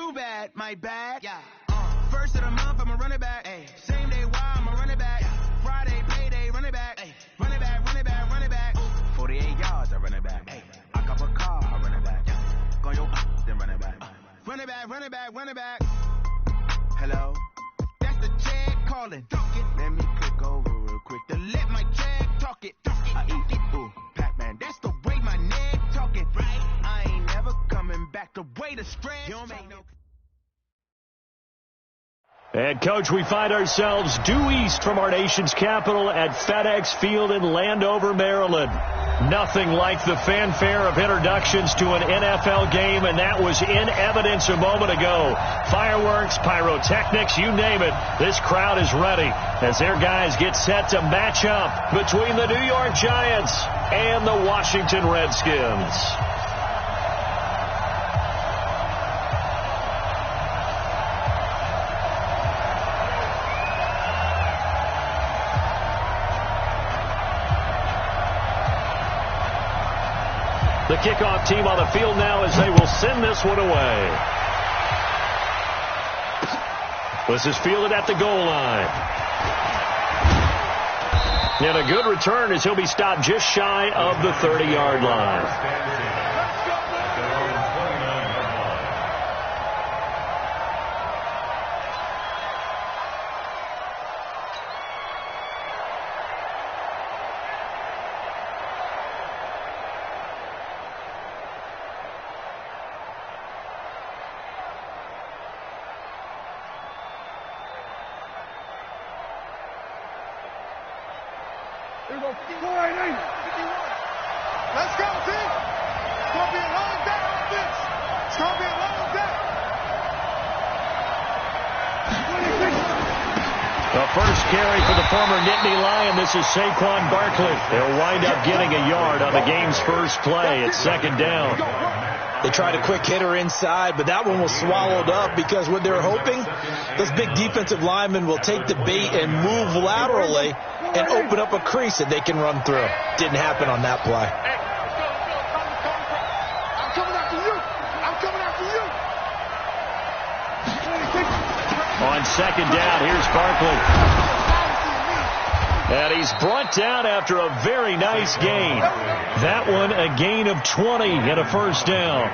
Too bad, my bad. Yeah. First of the month, I'm a running back. Ay. Same day, why I'm a running back. Yeah. Friday, payday, running back. Ay. Running back, running back, running back. 48 yards, I run it back. Ay. I cop a car, I run it back. Yeah. Go yo, then run it back. Run it back, run it back, run it back. Hello? That's the check calling. Talk it. Let me click over real quick to let my check talk it. I eat it. Ooh, Pac-Man, that's the way my neck talking. Right? I ain't never coming back the way the stretch. You don't make no... And, Coach, we find ourselves due east from our nation's capital at FedEx Field in Landover, Maryland. Nothing like the fanfare of introductions to an NFL game, and that was in evidence a moment ago. Fireworks, pyrotechnics, you name it. This crowd is ready as their guys get set to match up between the New York Giants and the Washington Redskins. The kickoff team on the field now as they will send this one away. This is fielded at the goal line. And a good return as he'll be stopped just shy of the 30-yard line. Here we go, 51. Let's go, team. It's going to be a long day on this. It's going to be a long day. The first carry for the former Nittany Lion. This is Saquon Barkley. They'll wind up getting a yard on the game's first play. It's second down. They tried a quick hitter inside, but that one was swallowed up because what they're hoping, those big defensive linemen will take the bait and move laterally and open up a crease that they can run through. Didn't happen on that play. I'm coming after you. I'm coming after you. On second down, here's Barkley. And he's brought down after a very nice gain. That one a gain of 20 and a first down.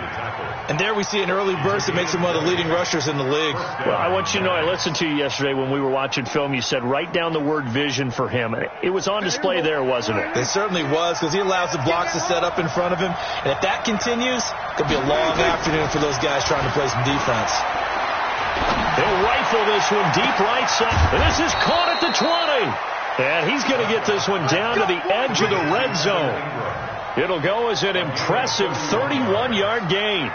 And there we see an early burst that makes him one of the leading rushers in the league. Well, I want you to know, I listened to you yesterday when we were watching film. You said write down the word vision for him. It was on display there, wasn't it? It certainly was, because he allows the blocks to set up in front of him. And if that continues, it could be a long afternoon for those guys trying to play some defense. They'll rifle this one deep right side. And this is caught at the 20. And he's going to get this one down to the edge of the red zone. It'll go as an impressive 31-yard gain.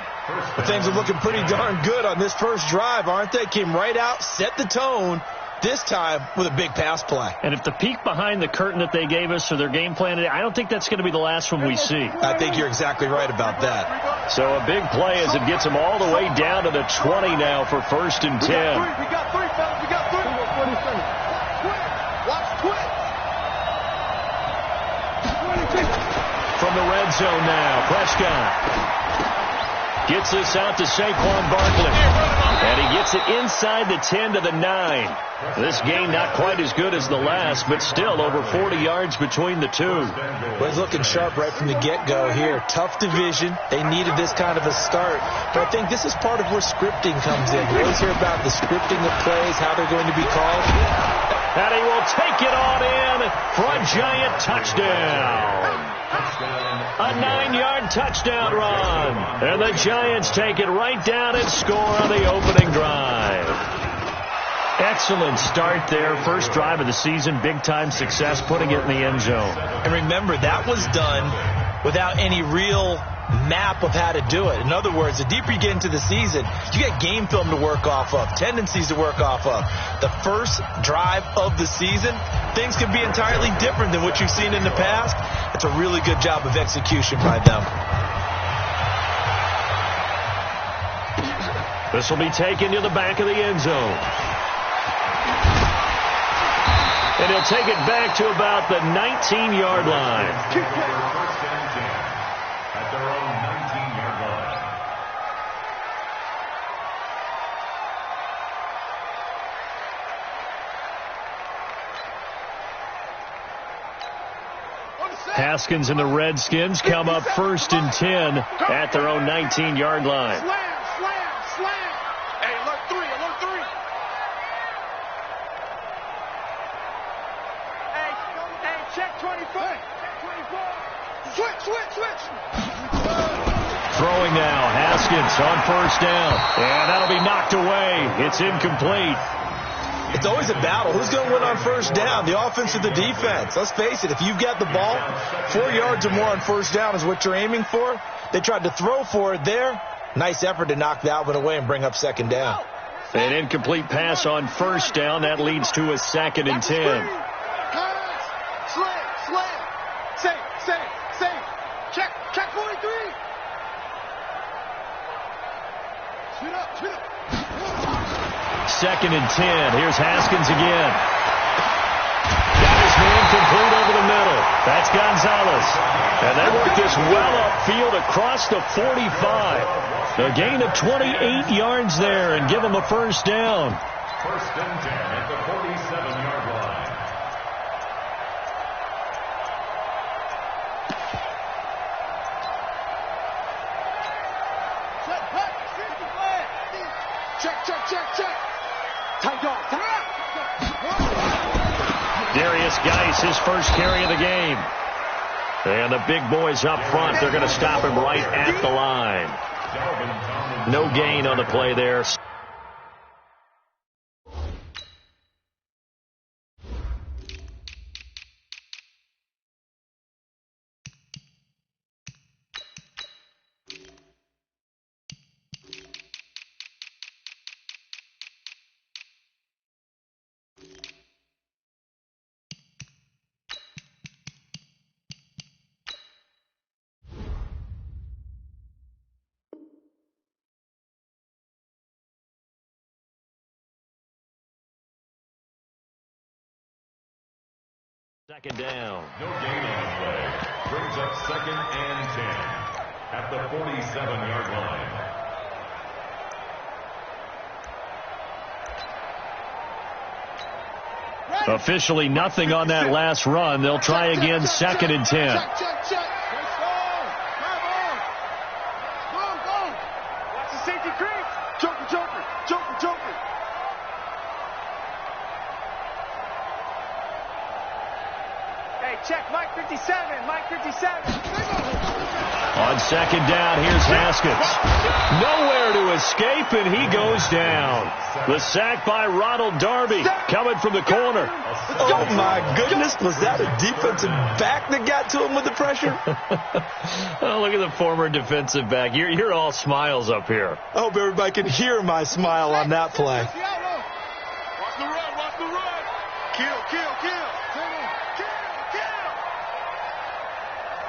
But things are looking pretty darn good on this first drive, aren't they? Came right out, set the tone, this time with a big pass play. And if the peek behind the curtain that they gave us for their game plan today, I don't think that's going to be the last one we see. I think you're exactly right about that. So a big play as it gets them all the way down to the 20 now for first and 10. We got three, fellas. We got three. 40 seconds. Watch twist. From the red zone now, Prescott gets this out to Saquon Barkley. And he gets it inside the 10 to the 9. This game not quite as good as the last, but still over 40 yards between the two. Well, he's looking sharp right from the get-go here. Tough division. They needed this kind of a start. But I think this is part of where scripting comes in. We always hear about the scripting of plays, how they're going to be called. And he will take it on in for a giant touchdown. A 9-yard touchdown run. And the Giants take it right down and score on the opening drive. Excellent start there. First drive of the season. Big-time success, putting it in the end zone. And remember, that was done without any real map of how to do it. In other words, the deeper you get into the season, you get game film to work off of, tendencies to work off of. The first drive of the season, things can be entirely different than what you've seen in the past. It's a really good job of execution by them. This will be taken to the back of the end zone. And he'll take it back to about the 19-yard line. Haskins and the Redskins come up 1st and 10 at their own 19-yard line. Slam. Hey, alert three. Hey, check 24. Switch. Throwing now, Haskins on 1st down. And that'll be knocked away. It's incomplete. It's always a battle. Who's going to win on 1st down, the offense or the defense? Let's face it, if you've got the ball, 4 yards or more on 1st down is what you're aiming for. They tried to throw for it there. Nice effort to knock that one away and bring up 2nd down. An incomplete pass on 1st down. That leads to a 2nd and 10. Slam. Safe. Check 43. Shoot up. 2nd and 10. Here's Haskins again. Got his man complete over the middle. That's Gonzalez. And they work this well upfield across the 45. A gain of 28 yards there and give them a 1st down. 1st and 10 at the 47-yard line. Check. Tight dog. Darius Geis, his first carry of the game. And the big boys up front, they're going to stop him right at the line. No gain on the play there. Second down. No gain on the play. Brings up 2nd and 10 at the 47-yard line. Officially nothing on that last run. They'll try again, 2nd and 10. Check. Let's go. Watch the safety creep. Joker. Hey, check Mike 57. On 2nd down, here's Haskins. Nowhere to escape, and he goes down. The sack by Ronald Darby coming from the corner. Oh, my goodness. Was that a defensive back that got to him with the pressure? Oh, look at the former defensive back. You're all smiles up here. I hope everybody can hear my smile on that play. Watch the run. Kill.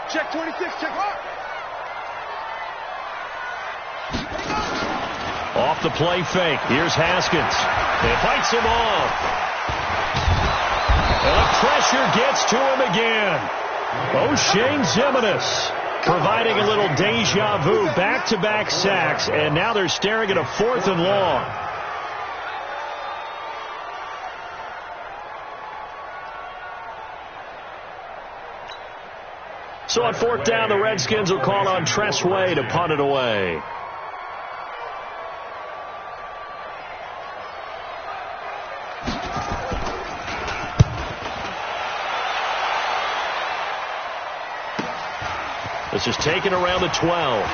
Check 26. Check hard. Off the play fake. Here's Haskins. He fights him off. And the pressure gets to him again. O'Shane Zimenez providing a little deja vu. Back-to-back sacks, and now they're staring at a 4th and long. So on 4th down, the Redskins will call on Tress Way to punt it away. This is taken around the 12.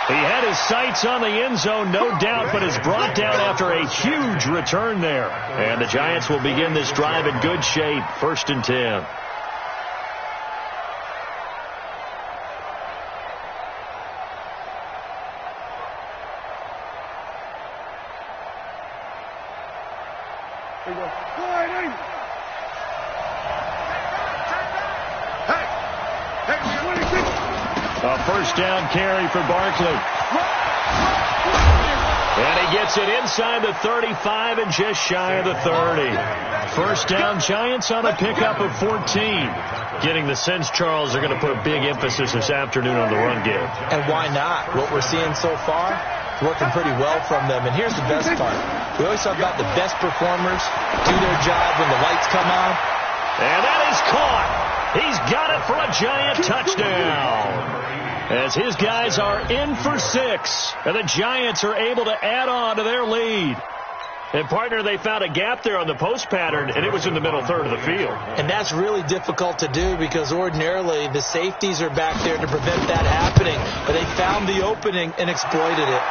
He had his sights on the end zone, no doubt, but is brought down after a huge return there. And the Giants will begin this drive in good shape, 1st and 10. A 1st down carry for Barkley. And he gets it inside the 35 and just shy of the 30. 1st down, Giants on a pickup of 14. Getting the sense, Charles, they're going to put a big emphasis this afternoon on the run game. And why not? What we're seeing so far, It's working pretty well from them. And here's the best part. We always talk about the best performers do their job when the lights come on. And that is caught. He's got it for a Giant touchdown. As his guys are in for 6. And the Giants are able to add on to their lead. And, partner, they found a gap there on the post pattern, and it was in the middle third of the field. And that's really difficult to do because ordinarily the safeties are back there to prevent that happening. But they found the opening and exploited it.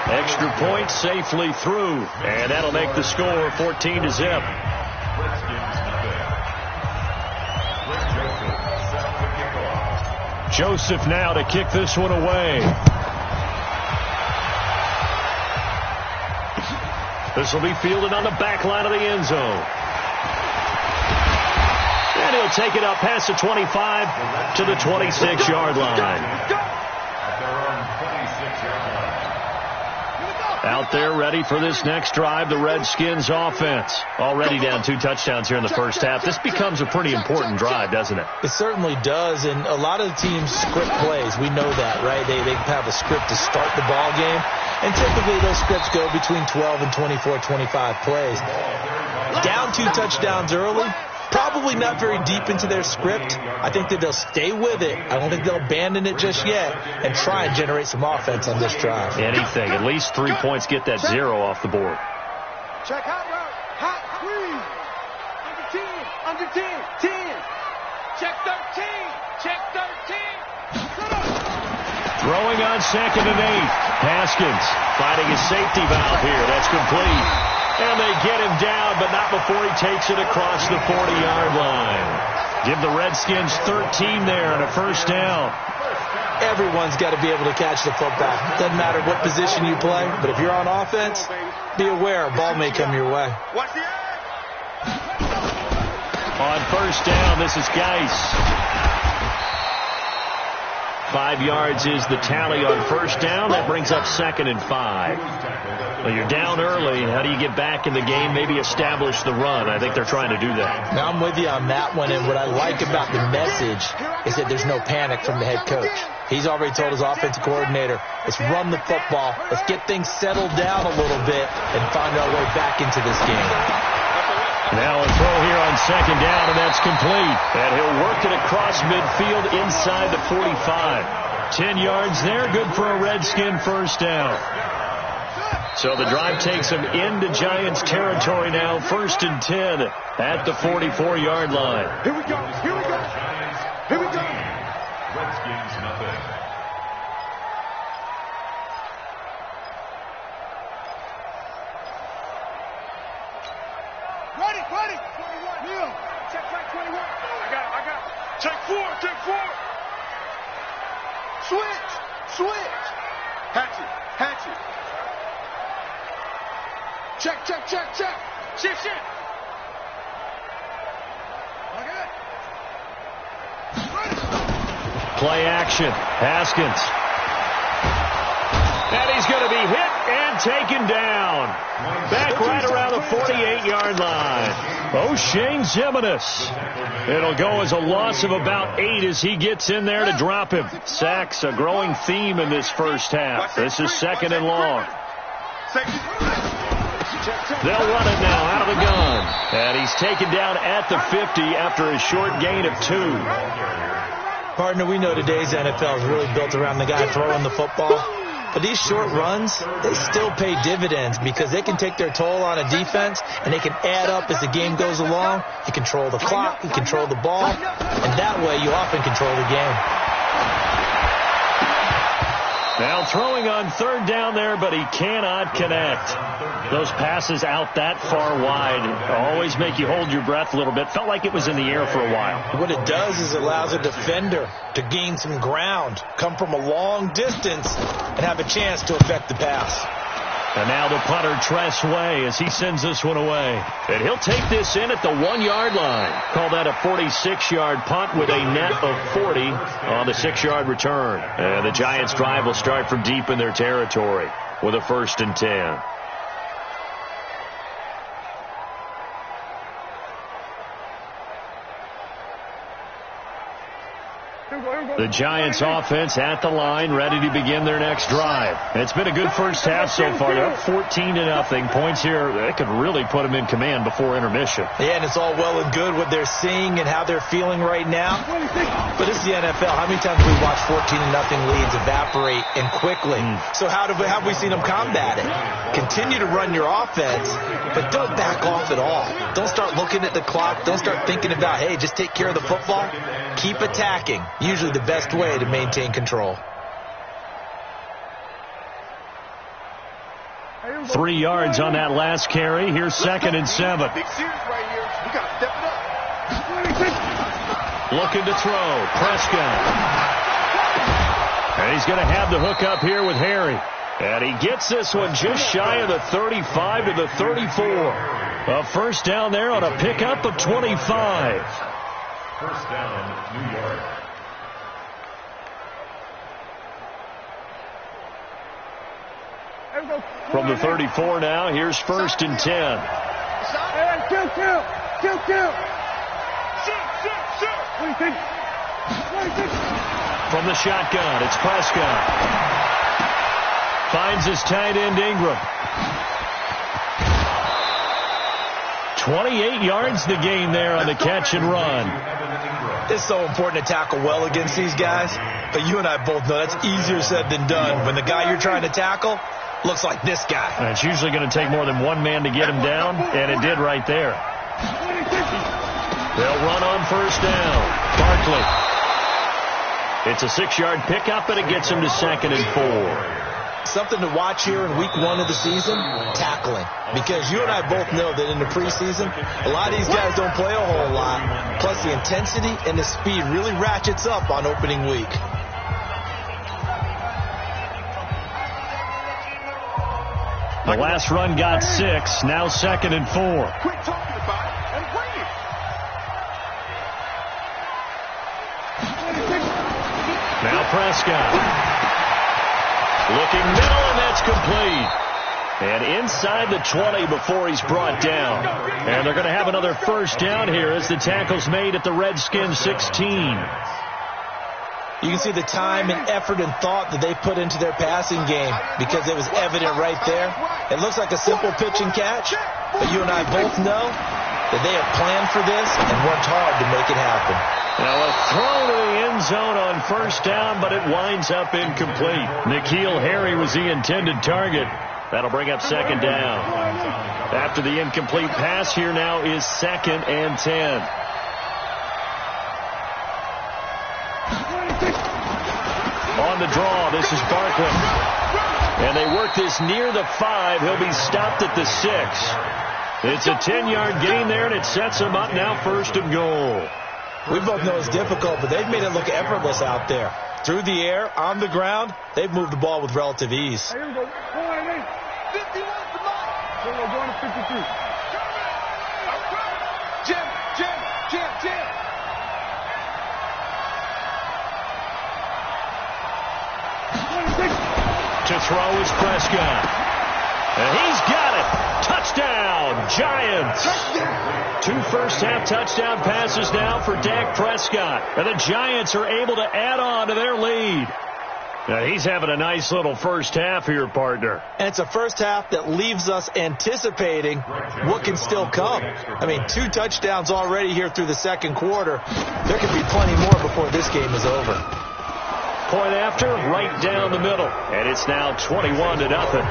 Extra point safely through. And that'll make the score 14-0. Joseph now to kick this one away. This will be fielded on the back line of the end zone. And he'll take it up past the 25 to the 26-yard line. Out there ready for this next drive, the Redskins offense. Already down 2 touchdowns here in the first half. This becomes a pretty important drive, doesn't it? It certainly does, and a lot of the teams script plays. We know that, right? They have a script to start the ball game, and typically those scripts go between 12 and 24, 25 plays. Down 2 touchdowns early, probably not very deep into their script. I think that they'll stay with it. I don't think they'll abandon it just yet and try and generate some offense on this drive. Anything. At least 3 points get that 0 off the board. Check hot route. Hot 3. Under 10. Under 10. 10. Check 13. Check 13. Throwing on 2nd and 8. Haskins finding his safety valve here. That's complete. And they get him down, but not before he takes it across the 40-yard line. Give the Redskins 13 there and a first down. Everyone's got to be able to catch the football. Doesn't matter what position you play, but if you're on offense, be aware a ball may come your way. On first down, this is Geis. 5 yards is the tally on first down. That brings up 2nd and 5. Well, you're down early. How do you get back in the game? Maybe establish the run. I think they're trying to do that. Now, I'm with you on that one, and what I like about the message is that there's no panic from the head coach. He's already told his offensive coordinator, let's run the football. Let's get things settled down a little bit and find our way back into this game. Now a throw here on 2nd down, and that's complete. And he'll work it across midfield inside the 45. 10 yards there, good for a Redskin first down. So the drive takes him into Giants territory now, 1st and 10 at the 44-yard line. Here we go. Here we go. Here we go. Redskins nothing. Ready. 21. Neil. Check track 21. I got it. Check 4. Switch. Hatchet. Check. Shift. Okay. Play action. Haskins. And he's going to be hit and taken down. Back right around the 48-yard line. O'Shane Zimenez. It'll go as a loss of about 8 as he gets in there to drop him. Sacks, a growing theme in this first half. This is 2nd and long. They'll run it now out of the gun. And he's taken down at the 50 after a short gain of 2. Partner, we know today's NFL is really built around the guy throwing the football. But these short runs, they still pay dividends because they can take their toll on a defense and they can add up as the game goes along. You control the clock, you control the ball, and that way you often control the game. Now throwing on 3rd down there, but he cannot connect. Those passes out that far wide always make you hold your breath a little bit. Felt like it was in the air for a while. What it does is it allows a defender to gain some ground, come from a long distance, and have a chance to affect the pass. And now the punter, Tress Way, as he sends this one away. And he'll take this in at the 1-yard line. Call that a 46-yard punt with a net of 40 on the 6-yard return. And the Giants' drive will start from deep in their territory with a 1st and 10. The Giants offense at the line, ready to begin their next drive. It's been a good first half so far. They're up 14-0. Points here, they could really put them in command before intermission. Yeah, and it's all well and good what they're seeing and how they're feeling right now. But it's the NFL. How many times have we watched 14-0 leads evaporate and quickly? So how have we seen them combat it? Continue to run your offense, but don't back off at all. Don't start looking at the clock. Don't start thinking about, hey, just take care of the football. Keep attacking. Usually the best way to maintain control. 3 yards on that last carry. Here's 2nd and 7. Big series right here. We got to step it up. Looking to throw. Prescott. And he's going to have the hook up here with Harry. And he gets this one just shy of the 35 to the 34. A first down there on a pickup of 25. First down, New York. From the 34 now, here's 1st and 10. From the shotgun, it's Prescott. Finds his tight end Ingram. 28 yards the gain there on the catch and run. It's so important to tackle well against these guys, but you and I both know that's easier said than done. When the guy you're trying to tackle looks like this guy. And it's usually going to take more than one man to get him down, and it did right there. They'll run on first down. Barkley. It's a 6-yard pickup, and it gets him to 2nd and 4. Something to watch here in week 1 of the season, tackling. Because you and I both know that in the preseason, a lot of these guys don't play a whole lot. Plus the intensity and the speed really ratchets up on opening week. The last run got 6, now 2nd and 4. Quit talking about it and bring it. Now Prescott. Looking middle, and that's complete. And inside the 20 before he's brought down. And they're going to have another first down here as the tackle's made at the Redskins 16. You can see the time and effort and thought that they put into their passing game because it was evident right there. It looks like a simple pitch and catch, but you and I both know that they have planned for this and worked hard to make it happen. Now a throw to the end zone on first down, but it winds up incomplete. N'Keal Harry was the intended target. That'll bring up 2nd down. After the incomplete pass, here now is 2nd and 10. On the draw, this is Barkley. And they work this near the 5. He'll be stopped at the 6. It's a 10-yard gain there, and it sets him up now 1st and goal. We both know it's difficult, but they've made it look effortless out there. Through the air, on the ground, they've moved the ball with relative ease. Here we go. 51 to Mike. We're going to 53. Jim. To throw is Prescott. And he's got it. Touchdown, Giants. 2 first-half touchdown passes now for Dak Prescott. And the Giants are able to add on to their lead. Now he's having a nice little first half here, partner. And it's a first half that leaves us anticipating what can still come. I mean, 2 touchdowns already here through the 2nd quarter. There could be plenty more before this game is over. Point after, right down the middle. And it's now 21-0.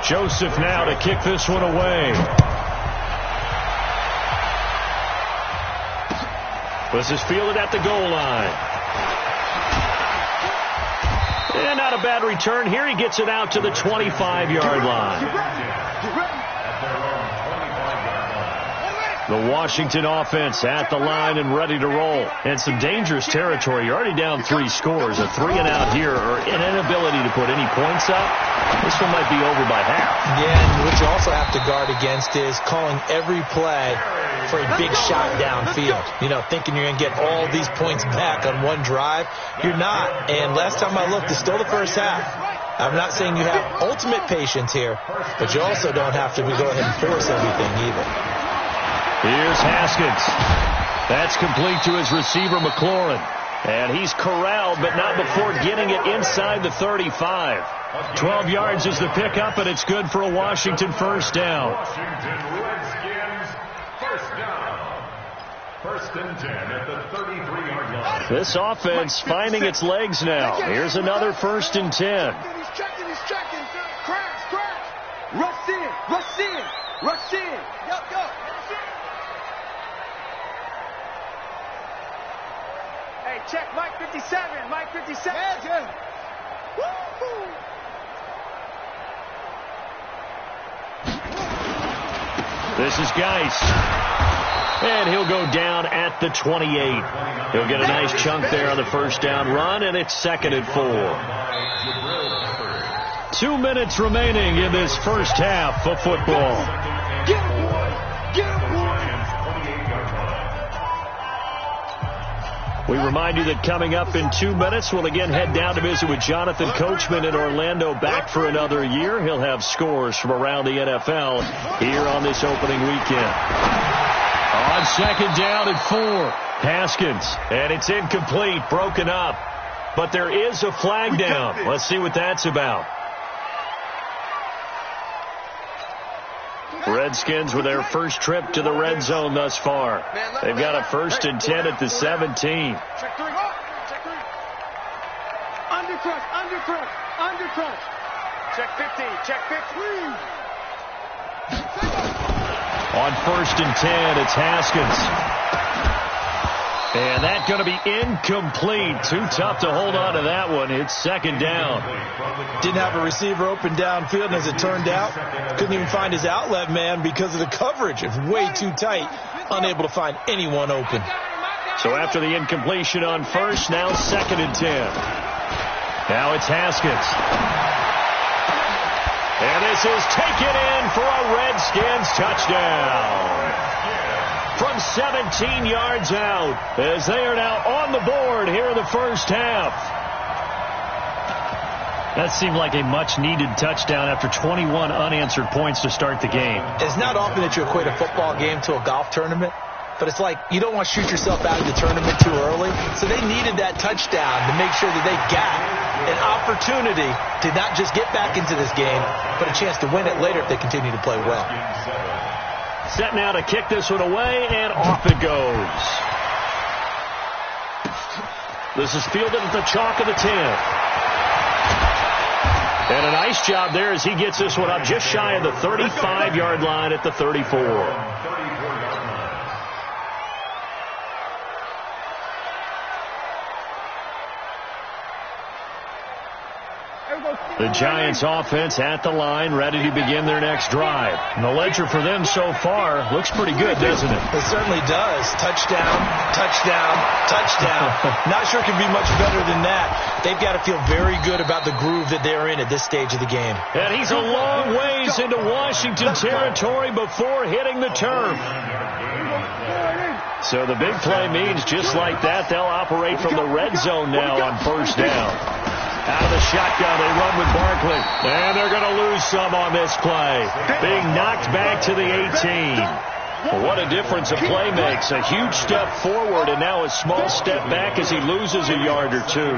Joseph now to kick this one away. This is fielded at the goal line. And not a bad return here. He gets it out to the 25-yard line. The Washington offense at the line and ready to roll. And some dangerous territory. You're already down 3 scores. A 3-and-out here or an inability to put any points up. This one might be over by half. Yeah, and what you also have to guard against is calling every play for a big shot downfield. You know, thinking you're going to get all these points back on one drive. You're not. And last time I looked, it's still the first half. I'm not saying you have ultimate patience here, but you also don't have to go ahead and force everything either. Here's Haskins. That's complete to his receiver, McLaurin. And he's corralled, but not before getting it inside the 35. 12 yards is the pickup, and it's good for a Washington first down. Washington Redskins first down. First and 10 at the 33-yard line. This offense finding its legs now. Here's another first and 10. He's checking. Crash. Rush in. Go. Hey, check Mike 57. Yeah. Woo-hoo. This is Geis. And he'll go down at the 28. He'll get a nice chunk there on the first down run, and it's 2nd and 4. 2 minutes remaining in this first half of football. Get him, boy. We remind you that coming up in 2 minutes, we'll again head down to visit with Jonathan Coachman in Orlando, back for another year. He'll have scores from around the NFL here on this opening weekend. On 2nd down and 4, Haskins. And it's incomplete, broken up. But there is a flag down. Let's see what that's about. Redskins with their first trip to the red zone thus far. They've got a first and 10 at the 17. Check 3. Undercrush. Check 15. On first and 10, it's Haskins. And that's going to be incomplete. Too tough to hold on to that one. It's 2nd down. Didn't have a receiver open downfield, and as it turned out, couldn't even find his outlet man because of the coverage. It's way too tight, unable to find anyone open. So after the incompletion on first, now 2nd and 10. Now it's Haskins. And this is taken in for a Redskins touchdown. From 17 yards out, as they are now on the board here in the first half. That seemed like a much-needed touchdown after 21 unanswered points to start the game. It's not often that you equate a football game to a golf tournament, but it's like you don't want to shoot yourself out of the tournament too early. So they needed that touchdown to make sure that they got an opportunity to not just get back into this game, but a chance to win it later if they continue to play well. Set now to kick this one away, and off it goes. This is fielded at the chalk of the 10. And a nice job there as he gets this one up just shy of the 35-yard line at the 34. The Giants offense at the line, ready to begin their next drive. And the ledger for them so far looks pretty good, doesn't it? It certainly does. Touchdown. Not sure it can be much better than that. They've got to feel very good about the groove that they're in at this stage of the game. And he's a long ways into Washington territory before hitting the turf. So the big play means just like that, they'll operate from the red zone now on first down. Out of the shotgun, they run with Barkley. And they're going to lose some on this play. Being knocked back to the 18. Well, what a difference a play makes. A huge step forward and now a small step back as he loses a yard or two.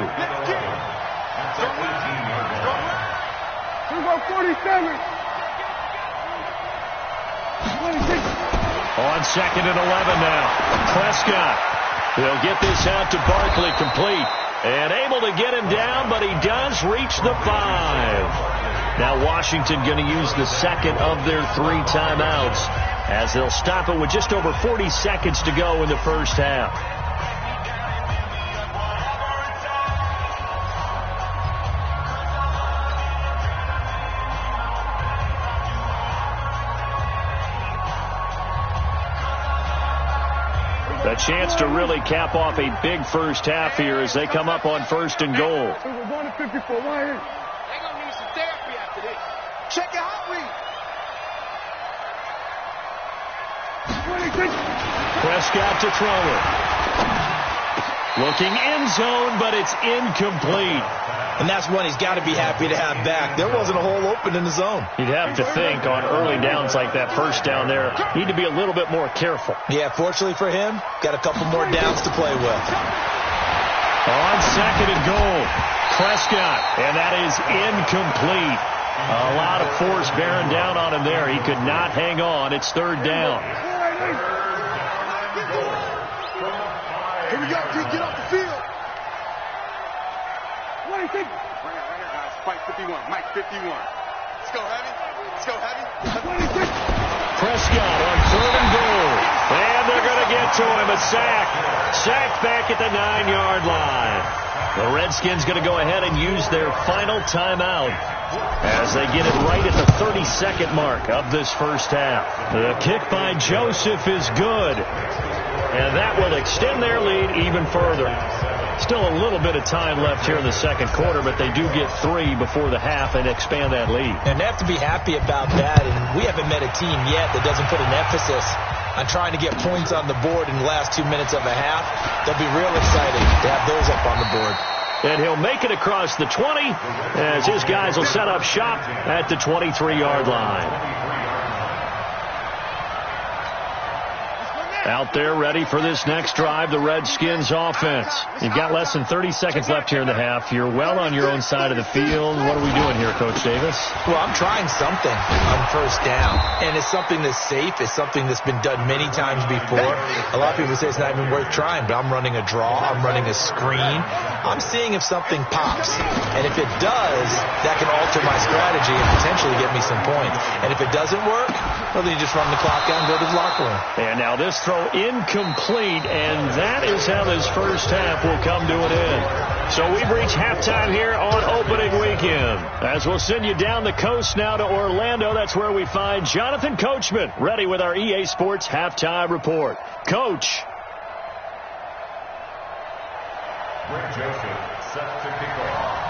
47. On 2nd and 11 now. Prescott. They'll get this out to Barkley, complete. And able to get him down, but he does reach the 5. Now Washington going to use the second of their 3 timeouts as they'll stop it with just over 40 seconds to go in the first half. A chance to really cap off a big first half here as they come up on first and goal. They're going to need some therapy after this. Check your hot read. Prescott to throw it. Looking end zone, but it's incomplete. And that's one he's got to be happy to have back. There wasn't a hole open in the zone. You'd have to think on early downs like that first down there, need to be a little bit more careful. Yeah, fortunately for him, got a couple more downs to play with. On second and goal, Prescott, and that is incomplete. A lot of force bearing down on him there. He could not hang on. It's third down. Here we go. Get off the field. What do you think? Right here, guys. Mike 51. Mike 51. Let's go heavy. Let's go heavy. Prescott on third and goal. And they're going to get to him. A sack. Sacked back at the 9-yard line. The Redskins going to go ahead and use their final timeout as they get it right at the 32nd mark of this first half. The kick by Joseph is good. And that will extend their lead even further. Still a little bit of time left here in the second quarter, but they do get 3 before the half and expand that lead. And they have to be happy about that. And we haven't met a team yet that doesn't put an emphasis on trying to get points on the board in the last 2 minutes of a half. They'll be real excited to have those up on the board. And he'll make it across the 20 as his guys will set up shop at the 23-yard line. Out there ready for this next drive, the Redskins offense. You've got less than 30 seconds left here in the half. You're well on your own side of the field. What are we doing here, Coach Davis? Well, I'm trying something on first down. And it's something that's safe. It's something that's been done many times before. A lot of people say it's not even worth trying, but I'm running a draw. I'm running a screen. I'm seeing if something pops. And if it does, that can alter my strategy and potentially get me some points. And if it doesn't work, well, then you just run the clock out and go to the locker room. And now this throw incomplete, and that is how this first half will come to an end. So we've reached halftime here on opening weekend. As we'll send you down the coast now to Orlando, that's where we find Jonathan Coachman, ready with our EA Sports halftime report. Coach. Greg Joseph set to kick off.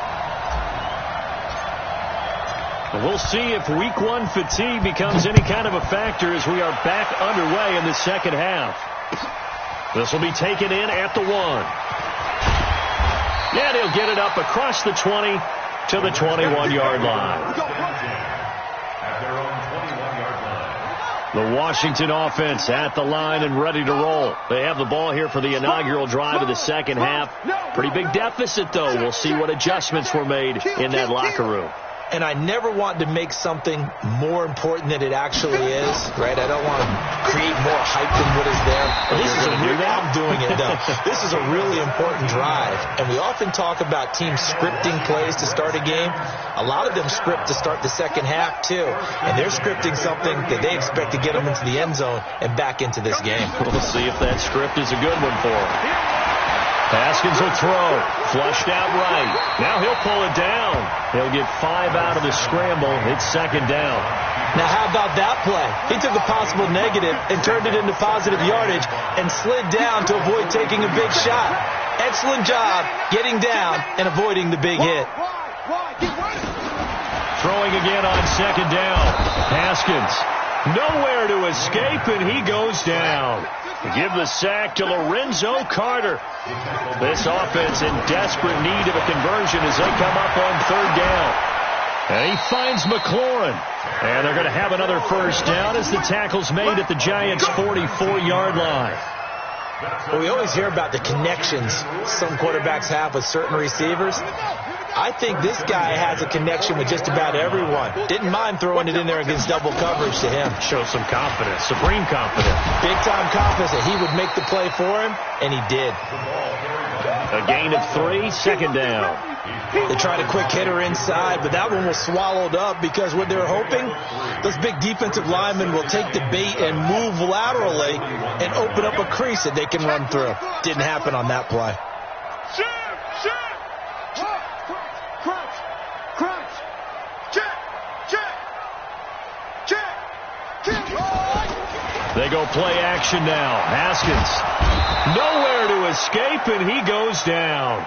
We'll see if week one fatigue becomes any kind of a factor as we are back underway in the second half. This will be taken in at the 1. And he'll get it up across the 20 to the 21-yard line. At their own 21-yard line. The Washington offense at the line and ready to roll. They have the ball here for the inaugural drive of the second half. Pretty big deficit, though. We'll see what adjustments were made in that locker room. And I never want to make something more important than it actually is, right? I don't want to create more hype than what is there. I'm doing it, though. This is a really important drive. And we often talk about teams scripting plays to start a game. A lot of them script to start the second half, too. And they're scripting something that they expect to get them into the end zone and back into this game. We'll see if that script is a good one for them. Haskins will throw. Flushed out right. Now he'll pull it down. He'll get 5 out of the scramble. It's second down. Now how about that play? He took a possible negative and turned it into positive yardage and slid down to avoid taking a big shot. Excellent job getting down and avoiding the big hit. Throwing again on second down. Haskins nowhere to escape, and he goes down. Give the sack to Lorenzo Carter. This offense in desperate need of a conversion as they come up on third down. And he finds McLaurin. And they're going to have another first down as the tackle's made at the Giants' 44-yard line. Well, we always hear about the connections some quarterbacks have with certain receivers. I think this guy has a connection with just about everyone. Didn't mind throwing it in there against double coverage to him. Show some confidence, supreme confidence. Big-time confidence that he would make the play for him, and he did. A gain of 3, second down. They tried a quick hitter inside, but that one was swallowed up because what they were hoping, those big defensive linemen will take the bait and move laterally and open up a crease that they can run through. Didn't happen on that play. They go play action now. Haskins nowhere to escape, and he goes down.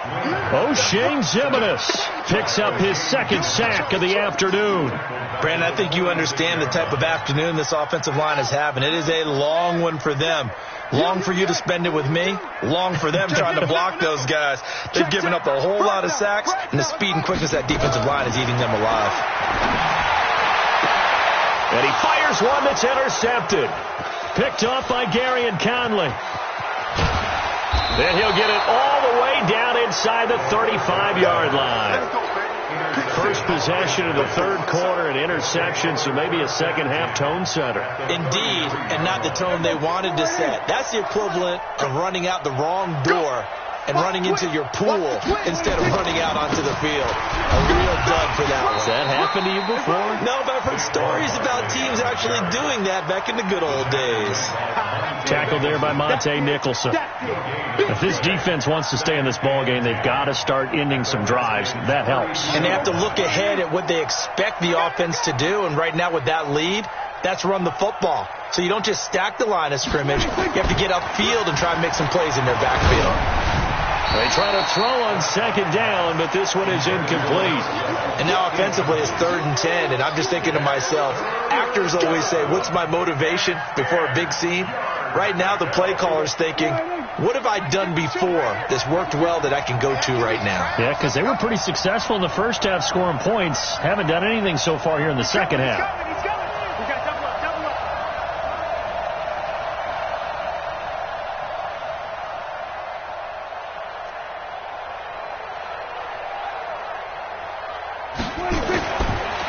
O'Shane Zimenez picks up his second sack of the afternoon. Brandon, I think you understand the type of afternoon this offensive line is having. It is a long one for them. Long for you to spend it with me. Long for them trying to block those guys. They've given up a whole lot of sacks, and the speed and quickness of that defensive line is eating them alive. And he fires one that's intercepted. Picked off by Gary and Conley. Then he'll get it all the way down inside the 35-yard line. First possession of the third quarter, an interception, so maybe a second-half tone setter. Indeed, and not the tone they wanted to set. That's the equivalent of running out the wrong door and running into your pool instead of running out onto the field. A real dud for that one. Has that happened to you before? No, but I've heard stories about teams actually doing that back in the good old days. Tackled there by Monte Nicholson. If this defense wants to stay in this ballgame, they've got to start ending some drives. That helps. And they have to look ahead at what they expect the offense to do. And right now with that lead, that's run the football. So you don't just stack the line of scrimmage. You have to get upfield and try and make some plays in their backfield. They try to throw on second down, but this one is incomplete. And now offensively it's 3rd and 10, and I'm just thinking to myself, actors always say, what's my motivation before a big scene? Right now the play caller's thinking, what have I done before that's worked well that I can go to right now? Yeah, because they were pretty successful in the first half scoring points. Haven't done anything so far here in the second half.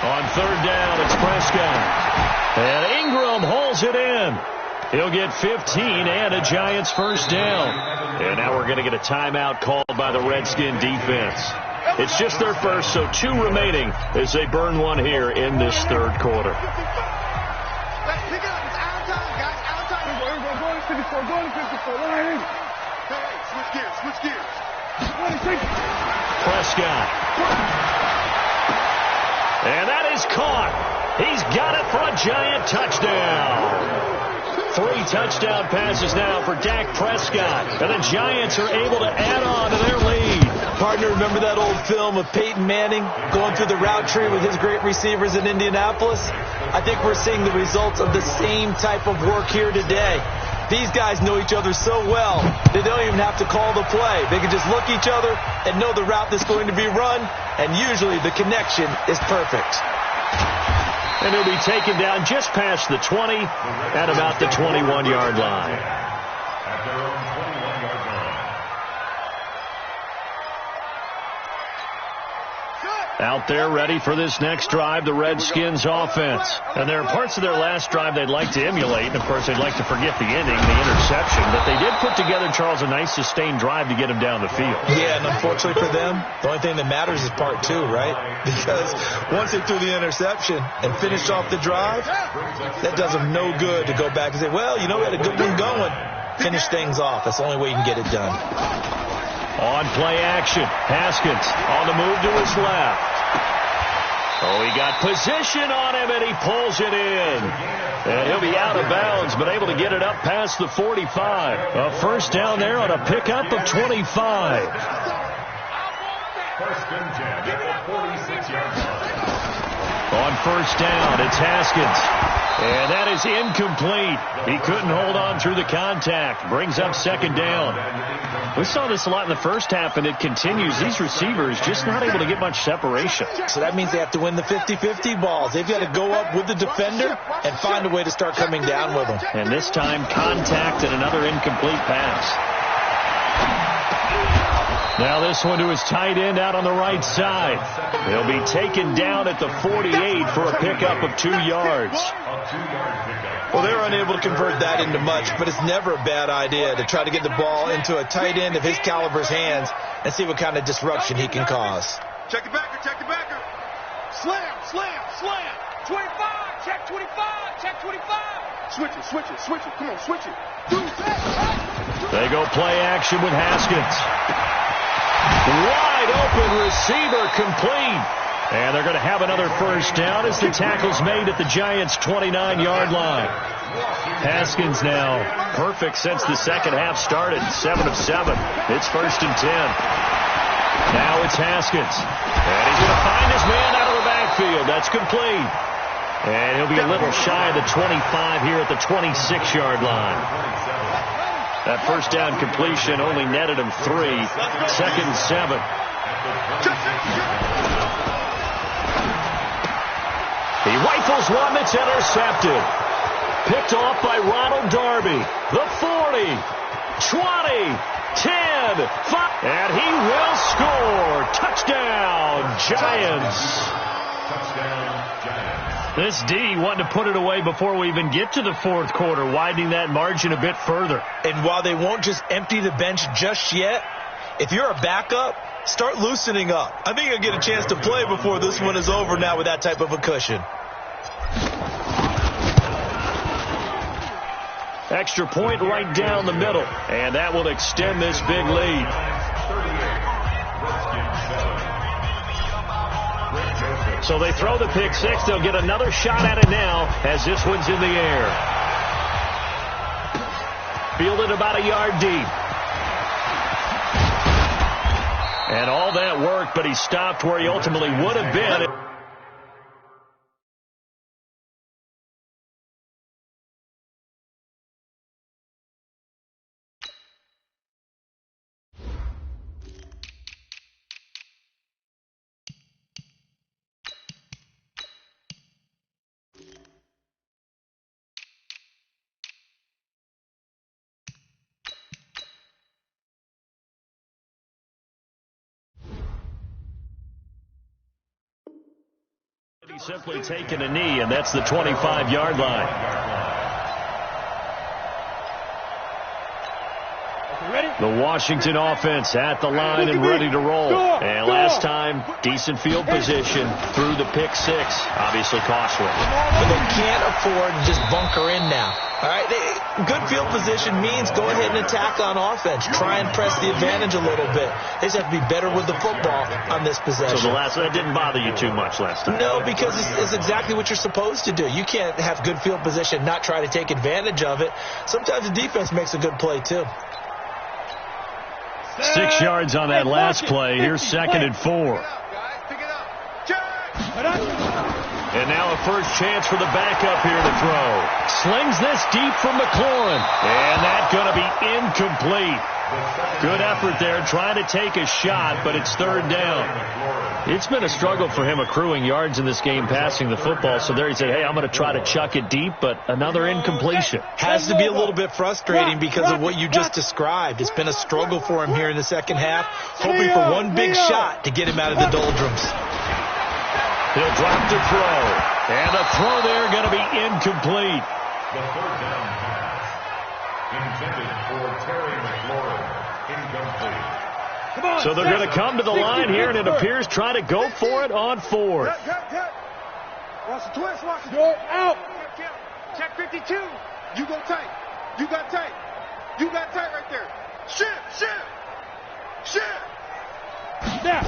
On third down, it's Prescott. And Ingram holds it in. He'll get 15 and a Giants first down. And now we're going to get a timeout called by the Redskin defense. It's just their first, so 2 remaining as they burn one here in this third quarter. Switch gears. Prescott. And that is caught. He's got it for a Giant touchdown. 3 touchdown passes now for Dak Prescott. And the Giants are able to add on to their lead. Partner, remember that old film of Peyton Manning going through the route tree with his great receivers in Indianapolis? I think we're seeing the results of the same type of work here today. These guys know each other so well, they don't even have to call the play. They can just look each other and know the route that's going to be run, and usually the connection is perfect. And he'll be taken down just past the 20 at about the 21-yard line. At their own 21-yard line. Out there ready for this next drive, the Redskins offense. And there are parts of their last drive they'd like to emulate. And, of course, they'd like to forget the ending, the interception. But they did put together, Charles, a nice sustained drive to get him down the field. Yeah, and unfortunately for them, the only thing that matters is part 2, right? Because once they threw the interception and finished off the drive, that does them no good to go back and say, well, you know, we had a good one going. Finish things off. That's the only way you can get it done. On play action, Haskins on the move to his left. Oh, he got position on him, and he pulls it in. And he'll be out of bounds, but able to get it up past the 45. A first down there on a pickup of 25. First and 10 at the 46-yard line. On first down, it's Haskins. And that is incomplete. He couldn't hold on through the contact. Brings up second down. We saw this a lot in the first half, and it continues. These receivers just not able to get much separation. So that means they have to win the 50-50 balls. They've got to go up with the defender and find a way to start coming down with them. And this time, contact and another incomplete pass. Now this one to his tight end out on the right side. He'll be taken down at the 48 for a pickup of 2 yards. Well, they were unable to convert that into much, but it's never a bad idea to try to get the ball into a tight end of his caliber's hands and see what kind of disruption he can cause. Check the backer, check the backer. Slam, slam, slam. 25, check 25, check 25. Switch it, switch it, switch it. Come on, switch it. They go play action with Haskins. Wide open receiver complete. And they're going to have another first down as the tackle's made at the Giants' 29-yard line. Haskins now perfect since the second half started. 7 of 7. It's first and 10. Now it's Haskins. And he's going to find his man out of the backfield. That's complete. And he'll be a little shy of the 25 here at the 26-yard line. That first down completion only netted him 3. 2nd and 7. He rifles one that's intercepted. Picked off by Ronald Darby. The 40, 20, 10, 5. And he will score. Touchdown, Giants. Touchdown, Giants. This D wanting to put it away before we even get to the 4th quarter, widening that margin a bit further. And while they won't just empty the bench just yet, if you're a backup, start loosening up. I think you'll get a chance to play before this one is over now with that type of a cushion. Extra point right down the middle, and that will extend this big lead. So they throw the pick 6. They'll get another shot at it now as this one's in the air. Fielded about a yard deep. And all that work, but he stopped where he ultimately would have been. He's simply taken a knee, and that's the 25-yard line. The Washington offense at the line and ready to roll. And last time, decent field position through the pick 6. Obviously costly. But they can't afford to just bunker in now. All right, good field position means go ahead and attack on offense. Try and press the advantage a little bit. They just have to be better with the football on this possession. So that didn't bother you too much last time? No, because it's exactly what you're supposed to do. You can't have good field position and not try to take advantage of it. Sometimes the defense makes a good play, too. 6 yards on that last play. Here's 2nd and 4. And now a first chance for the backup here to throw. Slings this deep from McLaurin. And that's going to be incomplete. Good effort there, trying to take a shot, but it's 3rd down. It's been a struggle for him accruing yards in this game passing the football. So there he said, hey, I'm going to try to chuck it deep, but another incompletion. Has to be a little bit frustrating because of what you just described. It's been a struggle for him here in the second half, hoping for one big shot to get him out of the doldrums. He'll drop to throw. And the throw there going to be incomplete. The 3rd down pass intended for Terry McLaurin. Incomplete. So they're going to come to the line here, and it appears trying to go for it on 4th. Watch the twist, watch the go out. Check 52. You go tight. You got tight. You got tight right there. Shift. Now.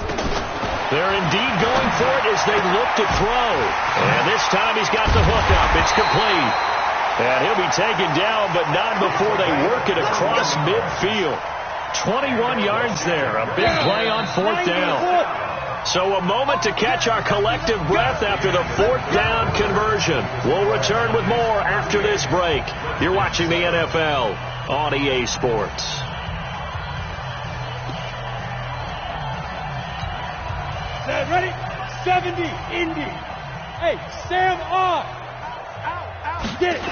They're indeed going for it as they look to throw. And this time he's got the hook up. It's complete. And he'll be taken down, but not before they work it across midfield. 21 yards there. A big play on 4th down. So a moment to catch our collective breath after the 4th down conversion. We'll return with more after this break. You're watching the NFL on EA Sports. Ready? 70, Indy. Hey, Sam off. Out. Get it.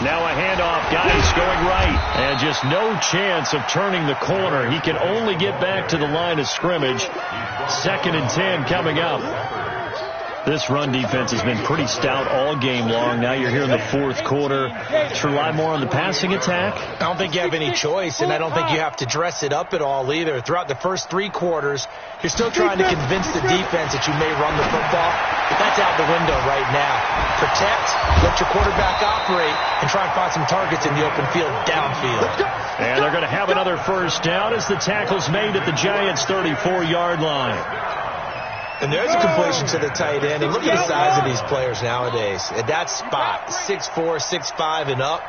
Now a handoff, guys going right. And just no chance of turning the corner. He can only get back to the line of scrimmage. 2nd and 10 coming up. This run defense has been pretty stout all game long. Now you're here in the 4th quarter. To rely more on the passing attack? I don't think you have any choice, and I don't think you have to dress it up at all either. Throughout the first 3 quarters, you're still trying to convince the defense that you may run the football, but that's out the window right now. Protect, let your quarterback operate, and try and find some targets in the open field downfield. And they're going to have another first down as the tackle's made at the Giants' 34-yard line. And there's a completion to the tight end. And look at the size of these players nowadays. At that spot, 6'4", 6'5", and up.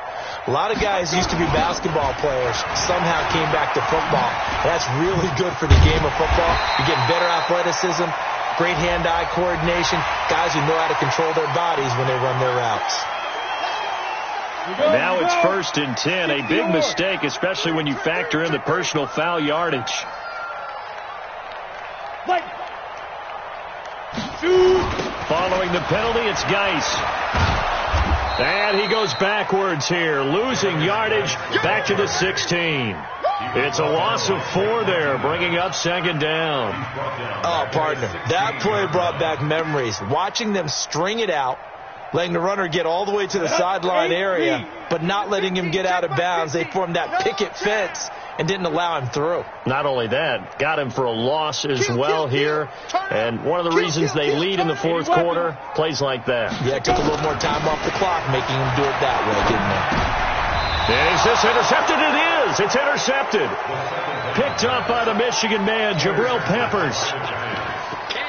A lot of guys used to be basketball players, somehow came back to football. That's really good for the game of football. You're getting better athleticism, great hand-eye coordination, guys who know how to control their bodies when they run their routes. Now it's 1st and 10. A big mistake, especially when you factor in the personal foul yardage. Following the penalty, it's Geis. And he goes backwards here, losing yardage back to the 16. It's a loss of 4 there, bringing up 2nd down. Oh, partner, that play brought back memories. Watching them string it out, letting the runner get all the way to the sideline area, but not letting him get out of bounds. They formed that picket fence and didn't allow him through. Not only that, got him for a loss as well here. And one of the reasons they lead in the 4th quarter, plays like that. Yeah, it took a little more time off the clock, making him do it that way, didn't it? Is this intercepted? It is. It's intercepted. Picked up by the Michigan man, Jabril Peppers.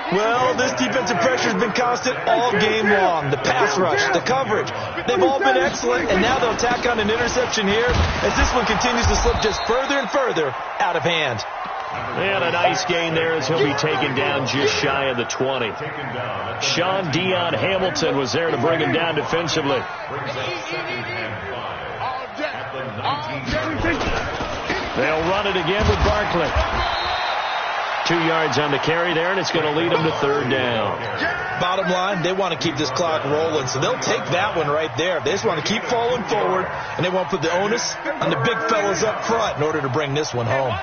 Well, this defensive pressure has been constant all game long. The pass rush, the coverage, they've all been excellent, and now they'll tack on an interception here as this one continues to slip just further and further out of hand. And a nice gain there as he'll be taken down just shy of the 20. Sean Dion Hamilton was there to bring him down defensively. They'll run it again with Barkley. 2 yards on the carry there, and it's going to lead them to 3rd down. Bottom line, they want to keep this clock rolling, so they'll take that one right there. They just want to keep falling forward, and they won't put the onus on the big fellas up front in order to bring this one home.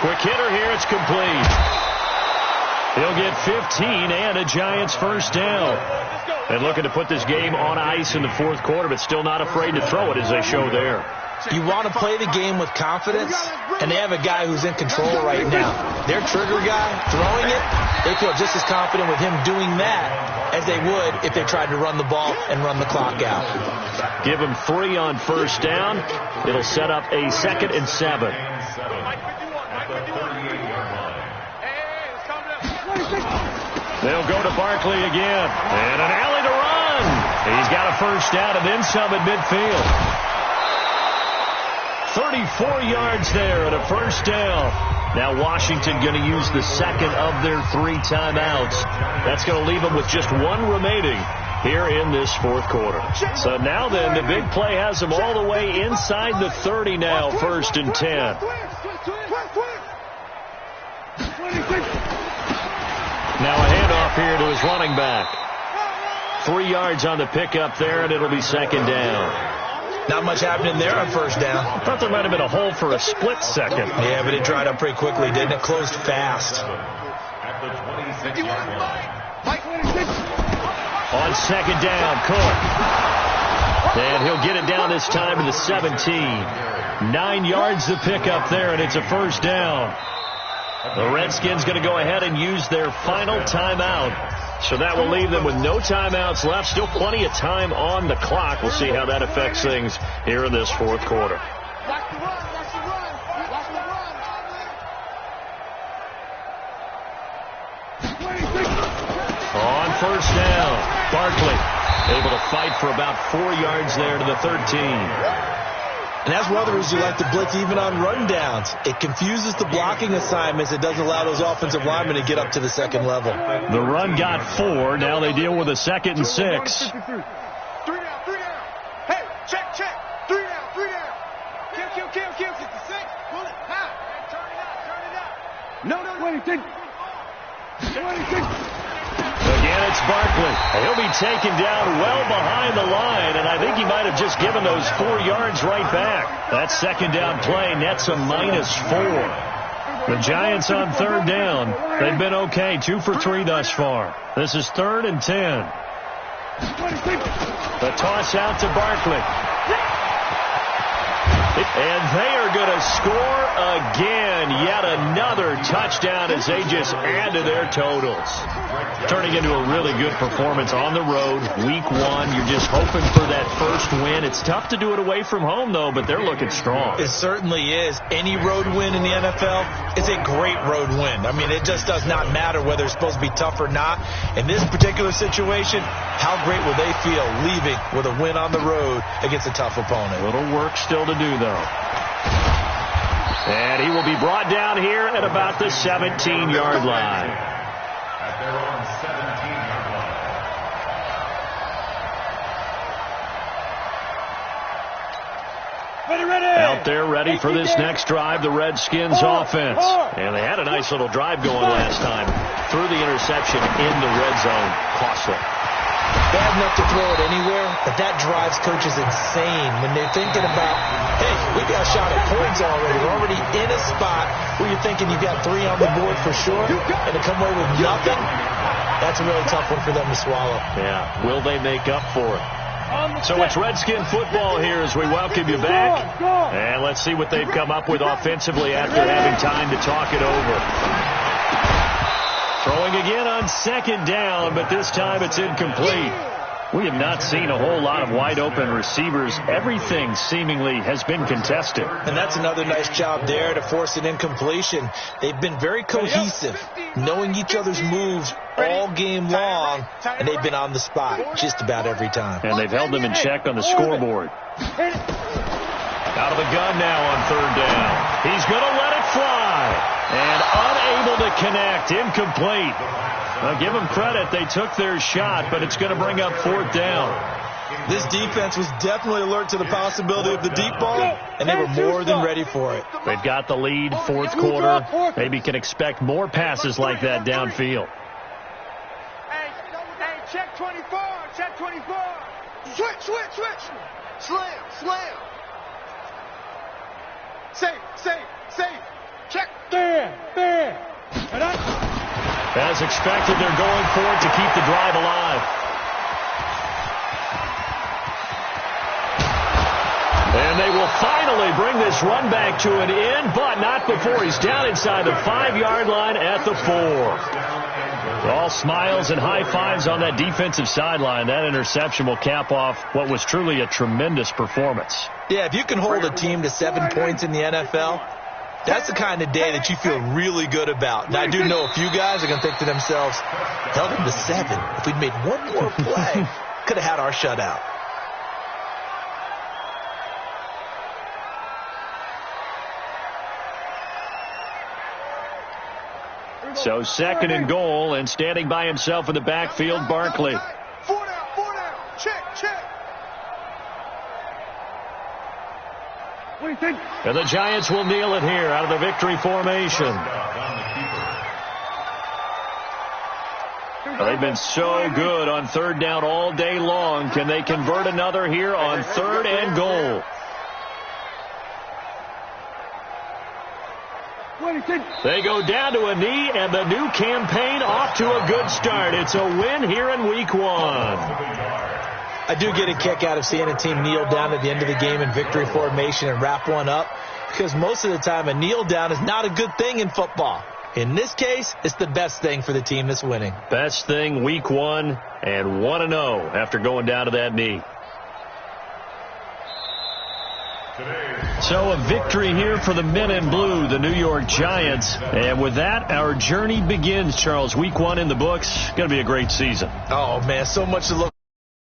Quick hitter here, it's complete. He'll get 15 and a Giants 1st down. And looking to put this game on ice in the 4th quarter, but still not afraid to throw it as they show there. You want to play the game with confidence, and they have a guy who's in control right now. Their trigger guy, throwing it, they feel just as confident with him doing that as they would if they tried to run the ball and run the clock out. Give him 3 on 1st down. It'll set up a 2nd and 7. They'll go to Barkley again. And an alley to run. He's got a 1st down and then some at midfield. 34 yards there and a 1st down. Now Washington going to use the 2nd of their 3 timeouts. That's going to leave them with just 1 remaining here in this 4th quarter. So now then, the big play has them all the way inside the 30 now, 1st and 10. Now a handoff here to his running back. 3 yards on the pickup there, and it'll be 2nd down. Not much happening there on 1st down. I thought there might have been a hole for a split second. Yeah, but it dried up pretty quickly, didn't it? Closed fast. On 2nd down, Cook. And he'll get it down this time to the 17. 9 yards to pick up there, and it's a 1st down. The Redskins going to go ahead and use their final timeout. So that will leave them with no timeouts left. Still plenty of time on the clock. We'll see how that affects things here in this 4th quarter. On 1st down, Barkley able to fight for about 4 yards there to the 13. And that's one of the reasons you like to blitz even on rundowns. It confuses the blocking assignments. It doesn't allow those offensive linemen to get up to the 2nd level. The run got 4. Now they deal with a 2nd and 6. 3 down. Hey, check. 3 down. Kill. 56. Pull it. High. Turn it out. No. 26. Again, it's Barkley. He'll be taken down well behind the line, and I think he might have just given those 4 yards right back. That 2nd down play nets a -4. The Giants on 3rd down. They've been okay, 2 for 3 thus far. This is 3rd and 10. The toss out to Barkley. And they are going to score again. Yet another touchdown as they just add to their totals. Turning into a really good performance on the road. Week 1, you're just hoping for that first win. It's tough to do it away from home, though, but they're looking strong. It certainly is. Any road win in the NFL is a great road win. I mean, it just does not matter whether it's supposed to be tough or not. In this particular situation, how great will they feel leaving with a win on the road against a tough opponent? A little work still to do, though. And he will be brought down here at about the 17-yard line. At their own 17-yard line. Out there ready for this next drive, the Redskins offense. And they had a nice little drive going last time. Threw the interception in the red zone. Costly. Bad enough to throw it anywhere, but that drives coaches insane when they're thinking about, hey, we got a shot at points already. We're already in a spot where you're thinking you've got 3 on the board for sure, and to come away with nothing, that's a really tough one for them to swallow. Yeah, will they make up for it? So it's Redskin football here as we welcome you back. And let's see what they've come up with offensively after having time to talk it over. Throwing again on second down, but this time it's incomplete. We have not seen a whole lot of wide-open receivers. Everything seemingly has been contested. And that's another nice job there to force an incompletion. They've been very cohesive, knowing each other's moves all game long, and they've been on the spot just about every time. And they've held them in check on the scoreboard. Out of the gun now on third down. He's going to let it fly. And unable to connect. Incomplete. Now, give them credit. They took their shot, but it's going to bring up fourth down. This defense was definitely alert to the possibility of the deep ball, and they were more than ready for it. They've got the lead, fourth quarter. Maybe can expect more passes like that downfield. Hey, check 24, check 24. Switch. Slam. Safe. Check. There. As expected, they're going for it to keep the drive alive. And they will finally bring this run back to an end, but not before he's down inside the 5-yard line at the 4. All smiles and high fives on that defensive sideline. That interception will cap off what was truly a tremendous performance. Yeah, if you can hold a team to 7 points in the NFL, that's the kind of day that you feel really good about. And I do know a few guys are going to think to themselves, held them to 7. If we'd made one more play, could have had our shutout. So second and goal, and standing by himself in the backfield, Barkley. 4 down. Check. What do you think? And the Giants will kneel it here out of the victory formation. They've been so good on third down all day long. Can they convert another here on third and goal? They go down to a knee, and the new campaign off to a good start. It's a win here in week 1. I do get a kick out of seeing a team kneel down at the end of the game in victory formation and wrap one up, because most of the time a kneel down is not a good thing in football. In this case, it's the best thing for the team that's winning. Best thing week 1 and 1-0 after going down to that knee. So a victory here for the men in blue, the New York Giants. And with that, our journey begins, Charles. Week 1 in the books. Going to be a great season. Oh, man, so much to look